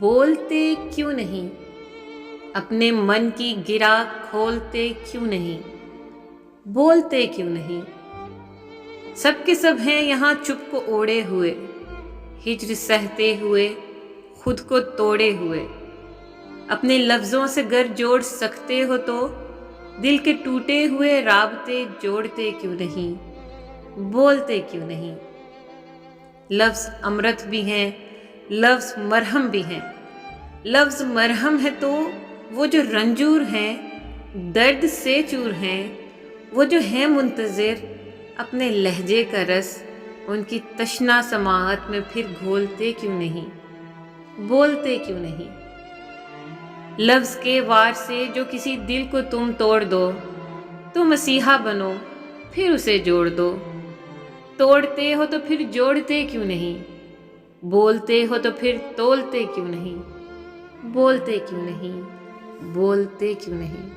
بولتے کیوں نہیں؟ اپنے من کی گرہ کھولتے کیوں نہیں؟ بولتے کیوں نہیں؟ سب کے سب ہیں یہاں چپ کو اوڑے ہوئے، ہجر سہتے ہوئے، خود کو توڑے ہوئے۔ اپنے لفظوں سے گر جوڑ سکتے ہو تو دل کے ٹوٹے ہوئے رابطے جوڑتے کیوں نہیں؟ بولتے کیوں نہیں؟ لفظ امرت بھی ہیں، لفظ مرہم بھی ہیں۔ لفظ مرہم ہے تو وہ جو رنجور ہیں، درد سے چور ہیں، وہ جو ہیں منتظر اپنے لہجے کا رس، ان کی تشنا سماعت میں پھر گھولتے کیوں نہیں؟ بولتے کیوں نہیں؟ لفظ کے وار سے جو کسی دل کو تم توڑ دو تو مسیحا بنو، پھر اسے جوڑ دو۔ توڑتے ہو تو پھر جوڑتے کیوں نہیں؟ بولتے ہو تو پھر تولتے کیوں نہیں؟ بولتے کیوں نہیں؟ بولتے کیوں نہیں؟